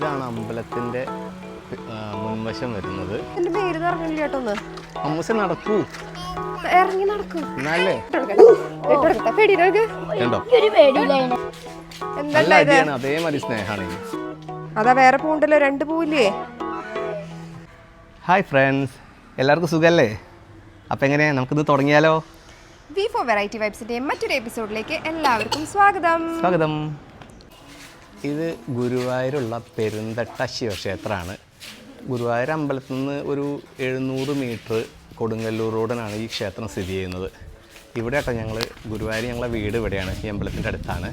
ഇതാണ് അമ്പലത്തിന്റെ മുൻവശം വരുന്നത്. അമ്മൂസ നടക്കൂ, ഇറങ്ങി നടക്കൂ. എന്നാലേ നല്ല അടിയാണ്, അതേമാതിരി സ്നേഹമാണ്. അതാ വേറെ പൂണ്ടല്ലോ, രണ്ട് പൂവില്ലേ? ഹായ് ഫ്രണ്ട്സ്, എല്ലാവർക്കും സുഖല്ലേ? അപ്പം എങ്ങനെയാ, നമുക്കിത് തുടങ്ങിയാലോ? V4 വെറൈറ്റി വൈബ്സിന്റെ മറ്റൊരു എപ്പിസോഡിലേക്ക് എല്ലാവർക്കും സ്വാഗതം. സ്വാഗതം. ഇത് ഗുരുവായൂരുള്ള പെരുന്തട്ട ശിവക്ഷേത്രമാണ്. ഗുരുവായൂർ അമ്പലത്തിൽ നിന്ന് ഒരു 700 മീറ്റർ കൊടുങ്ങല്ലൂർ റോഡിനാണ് ഈ ക്ഷേത്രം സ്ഥിതി ചെയ്യുന്നത്. ഇവിടെ കേട്ടോ ഗുരുവായൂർ ഞങ്ങളെ വീട് ഇവിടെയാണ്, ഈ അമ്പലത്തിൻ്റെ അടുത്താണ്.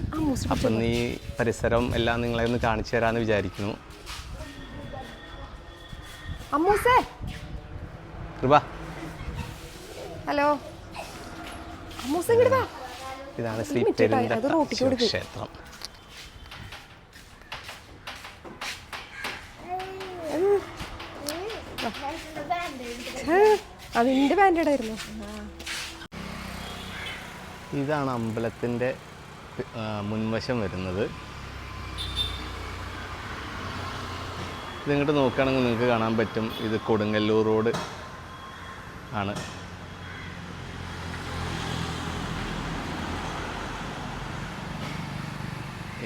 അപ്പം ഈ പരിസരം എല്ലാം നിങ്ങളെ ഒന്ന് കാണിച്ചു തരാമെന്ന് വിചാരിക്കുന്നു. കൃപ, ഹലോ. ഇതാണ് ശ്രീ പെരുന്തട്ട ശിവക്ഷേത്രം. അതിന്റെ ബാൻഡായിരുന്നു. ഇതാണ് അമ്പലത്തിൻ്റെ മുൻവശം വരുന്നത്. ഇതിങ്ങോട്ട് നോക്കുകയാണെങ്കിൽ നിങ്ങൾക്ക് കാണാൻ പറ്റും, ഇത് കൊടുങ്ങല്ലൂർ റോഡ് ആണ്.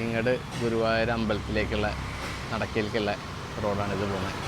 ഇങ്ങോട്ട് ഗുരുവായൂർ അമ്പലത്തിലേക്കുള്ള നടക്കയിലേക്കുള്ള റോഡാണ് ഇത് പോകുന്നത്.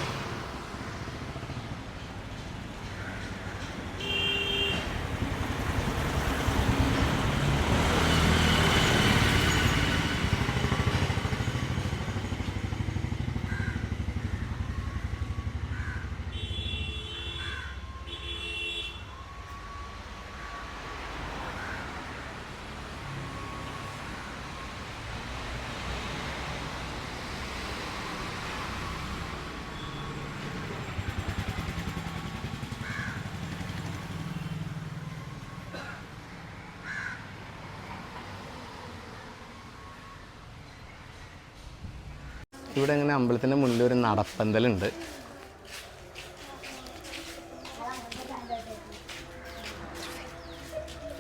ഇവിടെ ഇങ്ങനെ അമ്പലത്തിൻ്റെ മുന്നിൽ ഒരു നടപ്പന്തലുണ്ട്.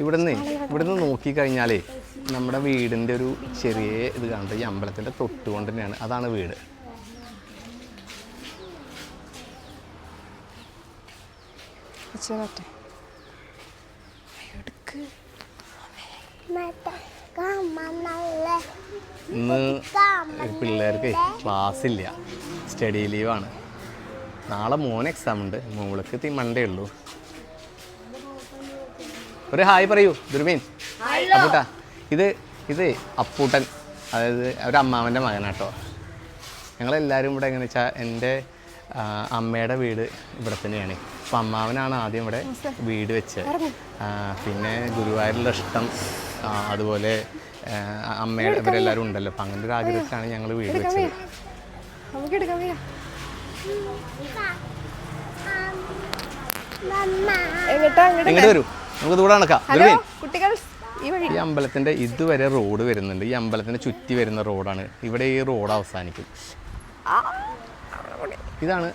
ഇവിടുന്ന് നോക്കിക്കഴിഞ്ഞാലേ നമ്മുടെ വീടിൻ്റെ ഒരു ചെറിയ ഇത് കാണുന്നത് ഈ അമ്പലത്തിൻ്റെ തൊട്ടുകൊണ്ട് തന്നെയാണ്. അതാണ് വീട്. ഇന്ന് പിള്ളേർക്ക് ക്ലാസ്സില്ല, സ്റ്റഡി ലീവാണ്. നാളെ മോന് എക്സാം ഉണ്ട്, മോൾക്ക് മൺഡേ ഉള്ളൂ. ഒരു ഹായ് പറയൂ ദുർമീൻ. അപ്പൂട്ടാ, ഇത് അപ്പൂട്ടൻ, അതായത് ഒരു അമ്മാവൻ്റെ മകനാട്ടോ. ഞങ്ങളെല്ലാവരും ഇവിടെ എങ്ങനെ വെച്ചാൽ എൻ്റെ അമ്മയുടെ വീട് ഇവിടെ തന്നെയാണ്. അപ്പം അമ്മാവനാണ് ആദ്യം ഇവിടെ വീട് വെച്ചത്. പിന്നെ ഗുരുവായൂരിലുള്ള ഇഷ്ടം, അതുപോലെ അമ്മയുടെ ഇവരെല്ലാവരും ഉണ്ടല്ലോ, അപ്പം അങ്ങനത്തെ ഒരു ആഗ്രഹത്തിലാണ് ഞങ്ങൾ വീട് വെച്ചത്. ഇങ്ങോട്ട് വരൂ, നമുക്ക് ദൂരെ നടക്കാം. ഈ അമ്പലത്തിൻ്റെ ഇതുവരെ റോഡ് വരുന്നുണ്ട്. ഈ അമ്പലത്തിൻ്റെ ചുറ്റി വരുന്ന റോഡാണ്. ഇവിടെ ഈ റോഡ് അവസാനിക്കും. ഇതാണ്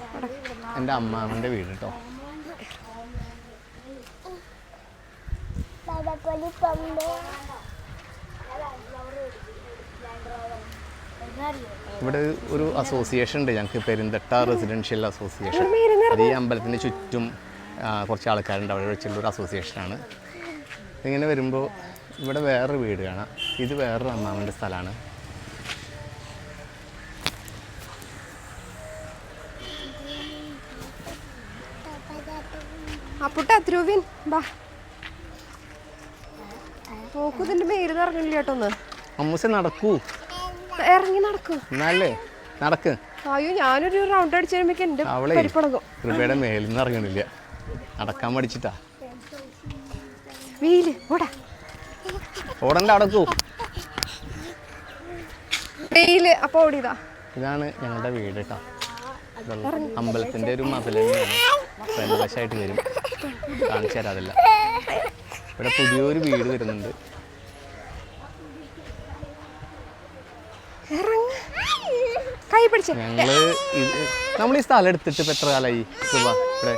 എൻ്റെ അമ്മാവൻ്റെ വീട് കേട്ടോ. ഇവിടെ ഒരു അസോസിയേഷൻ ഉണ്ട് ഞങ്ങൾക്ക്, പെരുന്തട്ട റെസിഡൻഷ്യൽ അസോസിയേഷൻ. അത് ഈ അമ്പലത്തിൻ്റെ ചുറ്റും കുറച്ച് ആൾക്കാരുണ്ട്, അവിടെ വെച്ചുള്ളൊരു അസോസിയേഷനാണ്. ഇങ്ങനെ വരുമ്പോൾ ഇവിടെ വേറൊരു വീട് കാണാം. ഇത് വേറൊരു അമ്മാവൻ്റെ സ്ഥലമാണ്. അമ്മൂസ നടക്കൂ, ഇറങ്ങി നടക്കൂ. എന്നാലേ നടക്ക്. അയ്യോ, ഞാനൊരു റൗണ്ട് അടിച്ചു അവളെ കൃപയുടെ മേലിൽ നിന്ന് ഇറങ്ങണില്ല, നടക്കാൻ പഠിച്ചിട്ടാ. ഓടണ്ട, നടക്കൂ. അപ്പൊ ഓടിയതാ. ഇതാണ് ഞങ്ങളുടെ വീട് കേട്ടോ. അമ്പലത്തിൻ്റെ ഒരു മതിലാണ്, ഫ്രണ്ട്വശമായിട്ട് വരും. കാണിച്ചു തരാം അതല്ല. ഇവിടെ പുതിയൊരു വീട് വരുന്നുണ്ട്. നമ്മൾ ഈ സ്ഥലം എടുത്തിട്ട് ഇപ്പം എത്ര കാലമായി? ഇവിടെ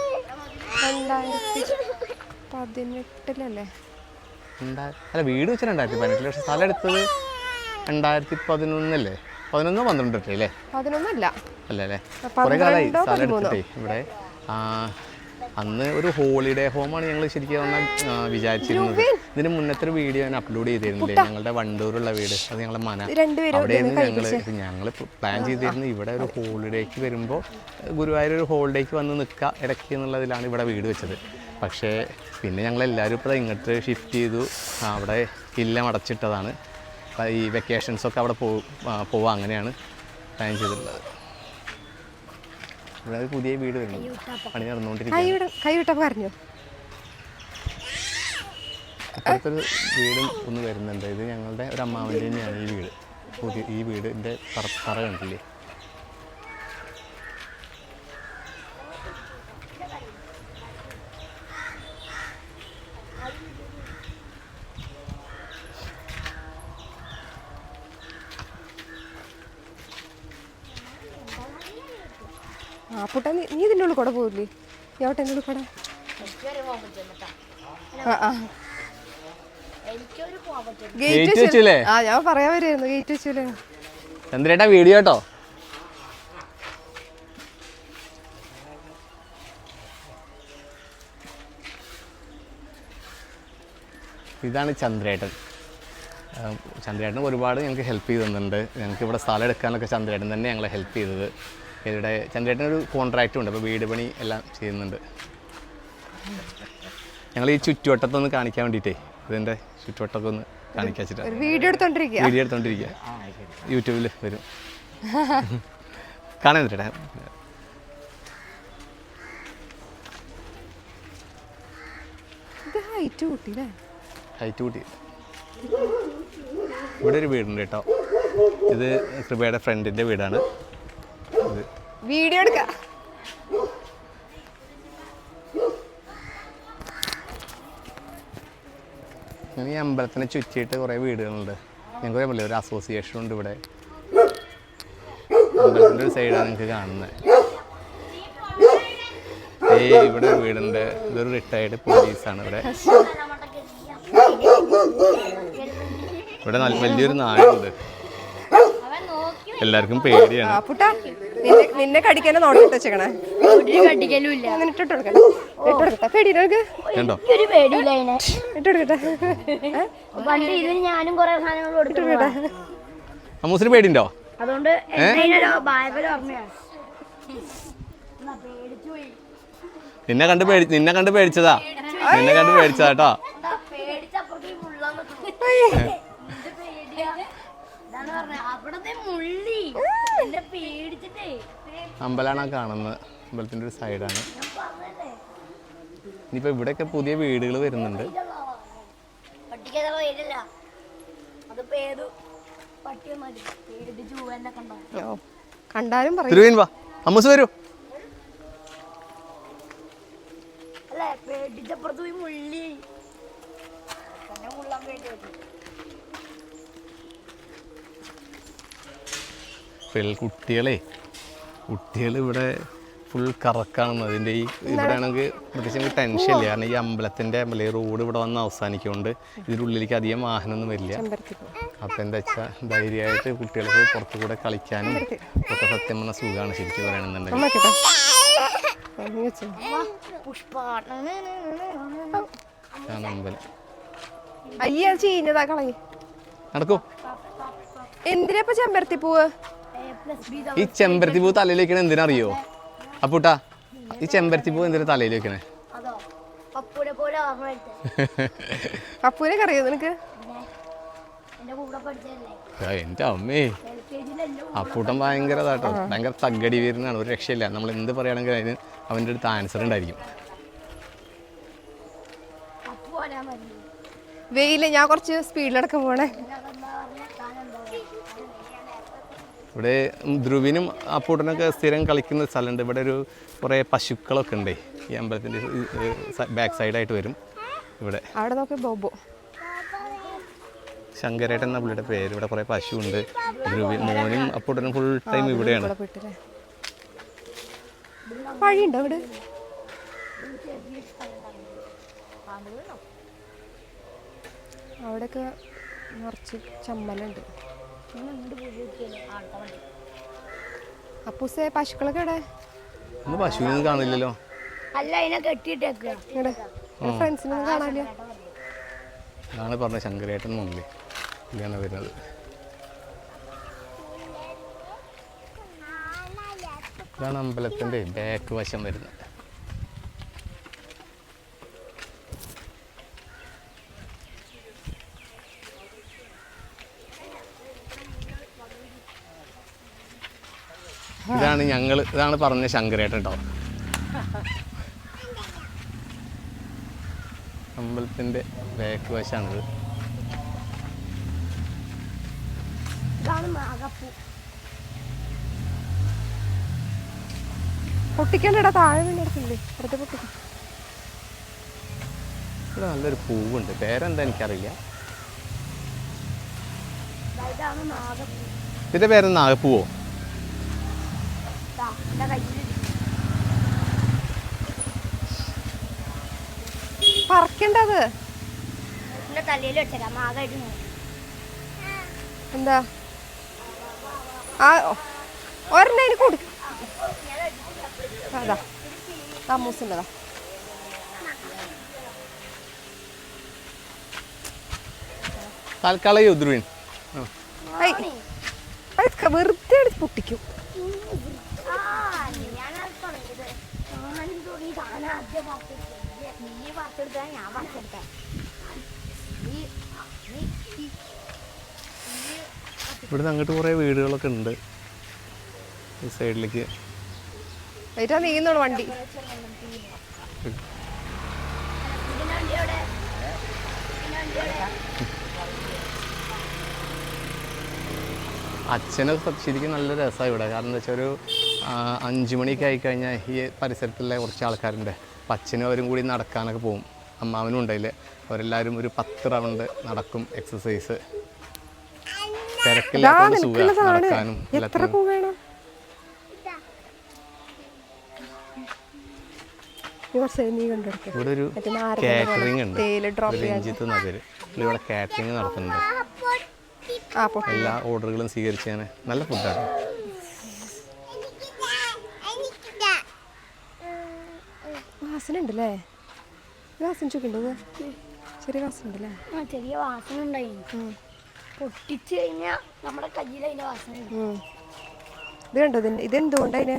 2018 അല്ല, വീട് വെച്ചാൽ 2018. പക്ഷെ സ്ഥലം എടുത്തത് 2011. 11 12 അല്ലേ? 11 അല്ല അല്ലേ? കുറേ കാലമായി സ്ഥലം എടുത്തിട്ടേ ഇവിടെ. അന്ന് ഒരു ഹോളിഡേ ഹോമാണ് ഞങ്ങൾ ശരിക്കും പറഞ്ഞാൽ വിചാരിച്ചിരുന്നത്. ഇതിന് മുന്നത്തെ ഒരു വീഡിയോ ഞാൻ അപ്ലോഡ് ചെയ്തിരുന്നില്ലേ, ഞങ്ങളുടെ വണ്ടൂരുള്ള വീട്, അത് ഞങ്ങളുടെ മന. അവിടെയായിരുന്നു ഞങ്ങൾ പ്ലാൻ ചെയ്തിരുന്നത് ഇവിടെ ഒരു ഹോളിഡേക്ക് വരുമ്പോൾ ഗുരുവായൂർ ഒരു ഹോളിഡേക്ക് വന്ന് നിൽക്കുക ഇടയ്ക്ക് എന്നുള്ളതിലാണ് ഇവിടെ വീട് വെച്ചത്. പക്ഷേ പിന്നെ ഞങ്ങളെല്ലാവരും ഇപ്പോൾ ഇങ്ങോട്ട് ഷിഫ്റ്റ് ചെയ്തു. അവിടെ ഇല്ലം അടച്ചിട്ടതാണ്. ഈ വെക്കേഷൻസൊക്കെ അവിടെ പോവുക, അങ്ങനെയാണ് പ്ലാൻ ചെയ്തിട്ടുള്ളത്. ഇവിടെ ഒരു പുതിയ വീട് വരുന്നു, പണി നടന്നുകൊണ്ടിരിക്കുന്നു. അപ്പുറത്തൊരു വീടും ഒന്ന് വരുന്നുണ്ട്. ഇത് ഞങ്ങളുടെ ഒരു അമ്മാവൻ്റെ തന്നെയാണ് ഈ വീട്. ഈ വീടിൻ്റെ തറ കണ്ടില്ലേ? പുട്ട നീ ഇതിൻ്റെ ഉള്ളിൽ കൂടെ പോകില്ലേ? എവിടെ ഉള്ളിൽ കൂടെ? ഗേറ്റ് വെച്ചില്ലേ? ഞാൻ പറയാൻ വരുമായിരുന്നു, ഗേറ്റ് വെച്ചില്ലേ? ചന്ദ്രേട്ടാ വീഡിയോ കേട്ടോ. ഇതാണ് ചന്ദ്രേട്ടൻ. ചന്ദ്രേട്ടൻ ഒരുപാട് ഞങ്ങൾക്ക് ഹെൽപ്പ് ചെയ്ത് തന്നിട്ടുണ്ട്. ഞങ്ങൾക്ക് ഇവിടെ സ്ഥലം എടുക്കാനൊക്കെ ചന്ദ്രേട്ടൻ തന്നെ ഞങ്ങളെ ഹെൽപ്പ് ചെയ്തത്. ഇവിടെ ചന്ദ്രേട്ടനൊരു കോൺട്രാക്റ്റും ഉണ്ട്, അപ്പോൾ വീട് പണി എല്ലാം ചെയ്യുന്നുണ്ട്. ഞങ്ങൾ ഈ ചുറ്റുവട്ടത്തൊന്ന് കാണിക്കാൻ വേണ്ടിയിട്ടേ, ഇതിൻ്റെ ചുറ്റുവട്ടമൊക്കെ ഒന്ന് കാണിക്കാൻ വെച്ചിട്ട് വീഡിയോ എടുത്തോണ്ടിരിക്കുക. യൂട്യൂബിൽ വരും, കാണാൻ ചേട്ടാ. ഹൈറ്റ് കൂട്ടി. ഇവിടെ ഒരു വീടുണ്ട് കേട്ടോ. ഇത് കൃപയുടെ ഫ്രണ്ടിൻ്റെ വീടാണ്. വീഡിയോ എടുക്ക. ഈ അമ്പലത്തിനെ ചുറ്റിയിട്ട് കുറേ വീടുകളുണ്ട്. ഞങ്ങൾക്ക് പറയില്ലേ ഒരു അസോസിയേഷൻ ഉണ്ട് ഇവിടെ. അമ്പലത്തിൻ്റെ ഒരു സൈഡാണ് നിങ്ങൾക്ക് കാണുന്നത്. ഇവിടെ ഒരു വീടുണ്ട്. ഇതൊരു റിട്ടയർഡ് പോലീസാണ് ഇവിടെ. ഇവിടെ വലിയൊരു നായുണ്ട്. എല്ലാവർക്കും പേടിയാണ്. നിന്നെ കടിക്കാനെ നോട്ടിട്ട് വെച്ചേക്കണേ. അമ്മൂസിന് പേടിയുണ്ടോ? അതുകൊണ്ട് നിന്നെ കണ്ട് പേടിച്ചതാ കേട്ടോ. അമ്പലാണ് കാണുന്നത്. അമ്പലത്തിൻ്റെ ഒരു സൈഡാണ്. ഇനിയിപ്പോൾ ഇവിടെയൊക്കെ പുതിയ വീടുകൾ വരുന്നുണ്ട്. കണ്ടാലും വാ അമ്മൂസ് വരൂ. കുട്ടികൾ ഇവിടെ ഫുൾ കറക്കാണ്. അതിൻ്റെ ഇവിടെ ആണെങ്കിൽ പ്രത്യേകിച്ച് ടെൻഷൻ ഇല്ല. കാരണം ഈ അമ്പലത്തിൻ്റെ റോഡ് ഇവിടെ വന്ന് അവസാനിക്കുകൊണ്ട് ഇതിനുള്ളിലേക്ക് അധികം വാഹനമൊന്നും വരില്ല. അപ്പം എന്താ വെച്ചാൽ ധൈര്യമായിട്ട് കുട്ടികൾക്ക് പുറത്തു കൂടെ കളിക്കാനും ഒക്കെ സത്യം പറഞ്ഞ സുഖമാണ് ശരിക്കും പറയണമെന്നുണ്ടെങ്കിൽ. അമ്പലം നടക്കൂ. എന്തിനാ ചെമ്പരത്തി പൂവ്? ഈ ചെമ്പരത്തി പൂ തലയിൽ വെക്കണേ എന്തിനറിയോ അപ്പൂട്ടാ? ഈ ചെമ്പരത്തി പൂ എന്തിനാ തലയിൽ വെക്കണേ? അപ്പൂനെ അറിയോ നിനക്ക്? എൻ്റെ അമ്മേ, അപ്പൂട്ടൻ ഭയങ്കര ഇതാട്ടോ, ഭയങ്കര തగ్గടി വീരനാണ്. ഒരു രക്ഷയില്ല. നമ്മൾ എന്ത് പറയുകയാണെങ്കിൽ അതിന് അവൻ്റെ അടുത്ത് ആൻസർ ഉണ്ടായിരിക്കും. വെയില് ഞാൻ കുറച്ച് സ്പീഡിലടക്കം പോണേ. ഇവിടെ ധ്രുവിനും അപ്പൂട്ടനൊക്കെ സ്ഥിരം കളിക്കുന്ന സ്ഥലമുണ്ട്. ഇവിടെ ഒരു കുറേ പശുക്കളൊക്കെ ഉണ്ട്. ഈ അമ്പലത്തിൻ്റെ ബാക്ക് സൈഡായിട്ട് വരും. ഇവിടെ അവിടെ നോക്കി ബോബോ ശങ്കരേട്ടൻ എന്ന പുള്ളിയുടെ പേര്. ഇവിടെ കുറേ പശുവുണ്ട്. ധ്രുവി മോനും അപ്പൂട്ടനും ഫുൾ ടൈം ഇവിടെയാണ്. വഴിയുണ്ടോ ഇവിടെ? അവിടെയൊക്കെ നിറച്ച് ചമ്മലുണ്ട്. അപ്പൂസേ പശുക്കളൊക്കെ ഇവിടെ ഇന്ന് പശുവിനൊന്നും കാണില്ലല്ലോ. അല്ല അതിനെ കെട്ടിയിട്ടേക്കുക. ഫ്രണ്ട്സിനൊന്നും കാണാനില്ല. അതാണ് പറഞ്ഞ ശങ്കരേട്ടൻ മുമ്പിൽ ഇല്ലാണ് വരുന്നത്. ഇതാണ് അമ്പലത്തിൻ്റെ ബാക്ക് വശം വരുന്നത്. ഇതാണ് പറഞ്ഞ ശങ്കരേട്ടൻ കേട്ടോ. അമ്പലത്തിൻ്റെ ബാക്ക് വശമാണിത്. പൊട്ടിക്കണ്ടടാ, താഴെ വീണെടുക്കില്ലേ, വെറുതെ പൊട്ടിക്കും. ഇവിടെ നല്ലൊരു പൂവുണ്ട്, പേരെന്താ എനിക്കറിയില്ല. ഇതിൻ്റെ പേരെന്താ, നാഗപ്പൂവോ? പറക്കണ്ടത് തലയിൽ വെച്ചാ മാകായിട്ട് എന്താ ആ ഒരെണ്ണ എനിക്ക് കൊടുക്ക. അതാ അമ്മൂസിൻ്റെതാ. തൽക്കാലം യുദ്രുവിൻ വെറുതെ അടിച്ച് പൊട്ടിക്കും. ഇവിടുന്ന് അങ്ങോട്ട് കുറേ വീടുകളൊക്കെ ഉണ്ട് ഈ സൈഡിലേക്ക്. അതിറ്റാ നീങ്ങുന്നുള്ളു വണ്ടി. അച്ഛന് ശരിക്കും നല്ല രസമാണ് ഇവിടെ. കാരണം എന്താ വെച്ചാൽ ഒരു 5 മണിയൊക്കെ ആയിക്കഴിഞ്ഞാൽ ഈ പരിസരത്തുള്ള കുറച്ച് ആൾക്കാരുണ്ട്. അപ്പം അച്ഛനും അവരും കൂടി നടക്കാനൊക്കെ പോകും. അമ്മാവനും ഉണ്ടായില്ല. അവരെല്ലാവരും ഒരു 10 റൗണ്ട് നടക്കും, എക്സസൈസ്. തിരക്കില്ലാത്ത സുഖം നടക്കാനും എല്ലാത്തിനും. ഇവിടെ ഒരു കാറ്ററിംഗ് ഉണ്ട്, രഞ്ജിത്ത് നഗര്. ഇവിടെ കാറ്ററിംഗ് നടത്തുന്നുണ്ട്. എല്ലാ ഓർഡറുകളും സ്വീകരിച്ചാൽ നല്ല ഫുഡാണ്. വാസന ഉണ്ടല്ലേ, വാസന ചുക്കുണ്ടോ? ചെറിയ വാസന ഉണ്ടല്ലേ, ചെറിയ വാസന ഉണ്ടായിരുന്നു. പൊട്ടിച്ചു കഴിഞ്ഞാൽ നമ്മുടെ കയ്യിൽ അതിന്റെ വാസന. ഇത് കണ്ടോ, ഇതെന്തുകൊണ്ട് അതിന്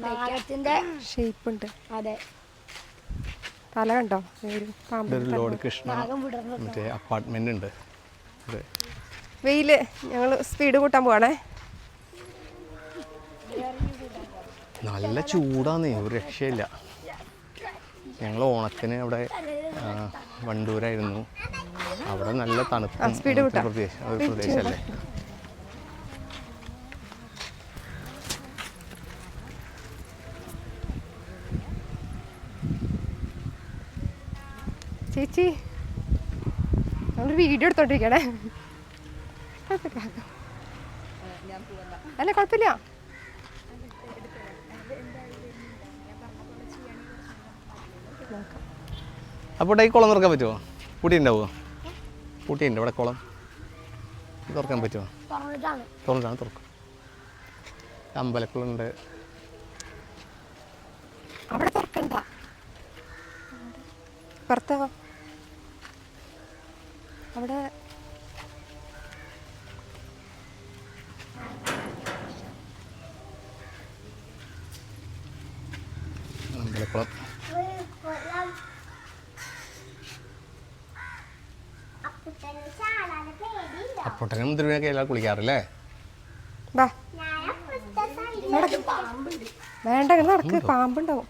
നാഗത്തിന്റെ ഷേപ്പ് ഉണ്ട്. അതെ, തല കണ്ടോ? ലോഡ് കൃഷ്ണ മറ്റേ അപ്പാർട്ട്മെന്റ് ഉണ്ട്. വെയില് ഞങ്ങൾ സ്പീഡ് കൂട്ടാൻ പോവാണേ. നല്ല ചൂടാന്നേ, ഒരു രക്ഷയില്ല. ഞങ്ങൾ ഓണത്തിന് അവിടെ വണ്ടൂരായിരുന്നു. അവിടെ നല്ല തണുപ്പും പ്രദേശമല്ലേ. ചേച്ചി നമ്മളൊരു വീഡിയോ എടുത്തോണ്ടിരിക്കണേ. അല്ല കുഴപ്പമില്ല. അപ്പോൾ ഈ കുളം തുറക്കാൻ പറ്റുമോ? പൂട്ടി ഉണ്ടാവുമോ? പൂട്ടിയുണ്ട് ഇവിടെ കുളം. തുറക്കാൻ പറ്റുമോ? തുറന്നിട്ടാണ് തുറക്കും. അമ്പലക്കുളുണ്ട്. അവിടെ തുറക്കണ്ട, പുറത്തോ അവിടെ. അമ്പലക്കുളം അപ്പൊട്ടനും തിരുവിനൊക്കെ എല്ലാം കുളിക്കാറില്ലേ? വേണ്ട, നടക്ക്, പാമ്പുണ്ടാവും.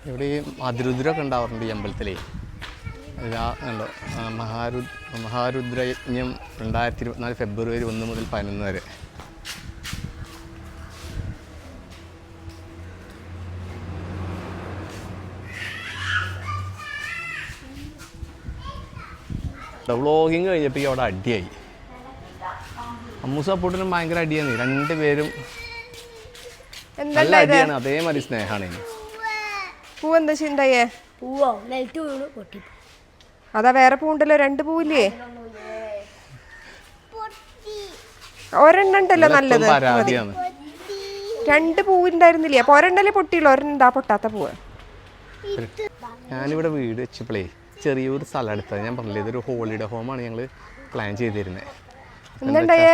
ഇവിടെ ഈ അതിരുദ്രമൊക്കെ ഉണ്ടാവാറുണ്ട് ഈ അമ്പലത്തിലേ. ഇതാ ഉണ്ടോ, മഹാരുദ്രയജ്ഞം 2024 ഫെബ്രുവരി 1 മുതൽ 11 വരെ. വ്ളോഗിങ് കഴിഞ്ഞപ്പോൾ അവിടെ അടിയായി. അമ്മൂസും അപ്പൂട്ടനും ഭയങ്കര അടിയാണ്. രണ്ടുപേരും നല്ല അടിയാണ്. അതേമാതിരി സ്നേഹമാണ്. ഇനി പൂ എന്താ ചിന്തയേ? പൂവോ നിലത്ത് വീണു പൊട്ടി. അതാ വേറെ പൂണ്ടല്ലോ, 2 പൂവില്ലേ? ഒരെണ്ണം ഉണ്ടല്ലോ നല്ലത്. പരാതിയാണ്. 2 പൂവുണ്ടായിരുന്നില്ലേ? അപ്പോൾ ഒരെണ്ണല്ലേ പൊട്ടിയുള്ളൂ, ഒരെണ്ണം പൊട്ടാത്ത പൂവ്. ഞാനിവിടെ വീട് വെച്ചപ്പോഴേ ചെറിയൊരു സ്ഥലം എടുത്തത്. ഞാൻ പറഞ്ഞില്ലേ, ഇതൊരു ഹോളിഡേ ഹോമാണ് ഞങ്ങൾ പ്ലാൻ ചെയ്തിരുന്നത്.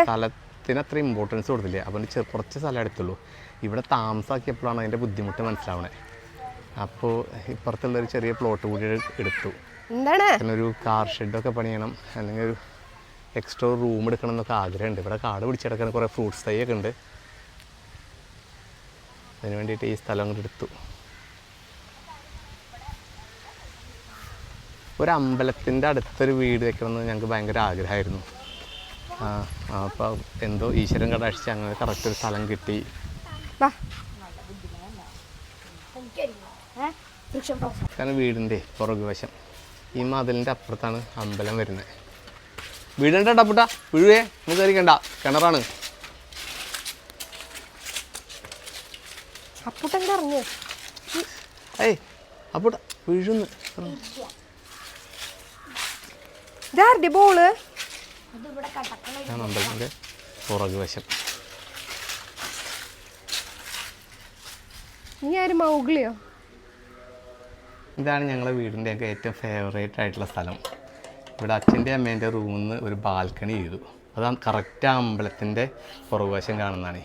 സ്ഥലത്തിന് അത്ര ഇമ്പോർട്ടൻസ് കൊടുത്തില്ല. അപ്പം കുറച്ച് സ്ഥലം എടുത്തുള്ളൂ. ഇവിടെ താമസാക്കിയപ്പോഴാണ് അതിൻ്റെ ബുദ്ധിമുട്ട് മനസ്സിലാവണേ. അപ്പോൾ ഇപ്പുറത്തുള്ളൊരു ചെറിയ പ്ലോട്ട് കൂടി എടുത്തു. എന്താണ് ഒരു കാർ ഷെഡൊക്കെ പണിയണം, അല്ലെങ്കിൽ ഒരു എക്സ്ട്രാ റൂം എടുക്കണം എന്നൊക്കെ ആഗ്രഹമുണ്ട്. ഇവിടെ കാട് പിടിച്ചെടുക്കാൻ കുറേ ഫ്രൂട്ട്സ് തൈയൊക്കെ ഉണ്ട്. അതിന് വേണ്ടിയിട്ട് ഈ സ്ഥലം അങ്ങോട്ട് എടുത്തു. ഒരു അമ്പലത്തിൻ്റെ അടുത്തൊരു വീട് വെക്കണമെന്ന് ഞങ്ങൾക്ക് ഭയങ്കര ആഗ്രഹമായിരുന്നു. അപ്പോൾ എന്തോ ഈശ്വരൻ കടാക്ഷിച്ച് അങ്ങനെ കറക്റ്റ് ഒരു സ്ഥലം കിട്ടി. കാരണം വീടിൻ്റെ പുറകുവശം ഈ മതിലിൻ്റെ അപ്പുറത്താണ് അമ്പലം വരുന്നത്. വീടുണ്ട അപ്പുട്ട, വീഴുവേ നമുക്ക് കയറിക്കണ്ട, കിണറാണ്. അപ്പൂട്ടൻ കറങ്ങ്. ഏയ് അപ്പുട്ട വീഴുന്നു. ഇതാരുടെ ബോള്? ആണ് അമ്പലത്തിൻ്റെ പുറകുവശം. നീ ആരും മൗഗ്ലിയോ? ഇതാണ് ഞങ്ങളുടെ വീടിൻ്റെയൊക്കെ ഏറ്റവും ഫേവറേറ്റ് ആയിട്ടുള്ള സ്ഥലം. ഇവിടെ അച്ഛൻ്റെ അമ്മേൻ്റെ റൂമിൽ നിന്ന് ഒരു ബാൽക്കണി ചെയ്തു. അതാണ് കറക്റ്റ് ആ അമ്പലത്തിൻ്റെ പുറകുവശം കാണുന്നതാണ്.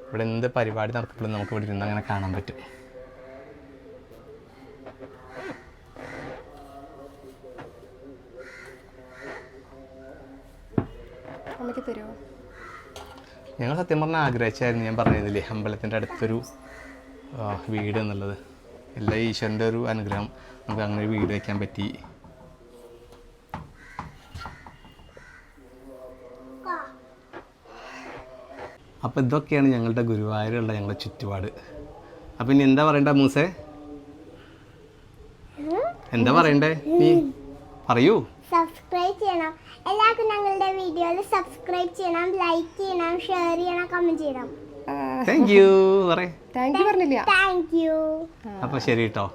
ഇവിടെ എന്ത് പരിപാടി നടത്തുമ്പോഴും നമുക്ക് ഇവിടെ ഇരുന്ന് അങ്ങനെ കാണാൻ പറ്റും. അമ്മയ്ക്ക് തരുമോ? ഞങ്ങൾ സത്യം പറഞ്ഞാൽ ആഗ്രഹിച്ചായിരുന്നു, ഞാൻ പറഞ്ഞില്ലേ, അമ്പലത്തിൻ്റെ അടുത്തൊരു വീട് എന്നുള്ളത്. എല്ലാ ഈശ്വരൻ്റെ ഒരു അനുഗ്രഹം നമുക്ക് അങ്ങനെ ഒരു വീട് വയ്ക്കാൻ പറ്റി. അപ്പോൾ ഇതൊക്കെയാണ് ഞങ്ങളുടെ ഗുരുവായൂരുള്ള ഞങ്ങളുടെ ചുറ്റുപാട്. അപ്പം ഇനി എന്താ പറയണ്ട മൂസേ? എന്താ പറയണ്ടേ നീ പറയൂ. സബ്സ്ക്രൈബ് ചെയ്യണം. എല്ലാവർക്കും ഞങ്ങളുടെ വീഡിയോയിൽ സബ്സ്ക്രൈബ് ചെയ്യണം, ലൈക്ക് ചെയ്യണം, ഷെയർ ചെയ്യണം, കമന്റ് ചെയ്യണം. താങ്ക് യു പറയേ. താങ്ക് യു പറഞ്ഞില്ല. Thank you. അപ്പോൾ ശരി കേട്ടോ.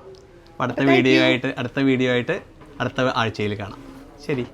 അടുത്ത വീഡിയോ ആയിട്ട് അടുത്ത ആഴ്ചയിൽ കാണാം. ശരി.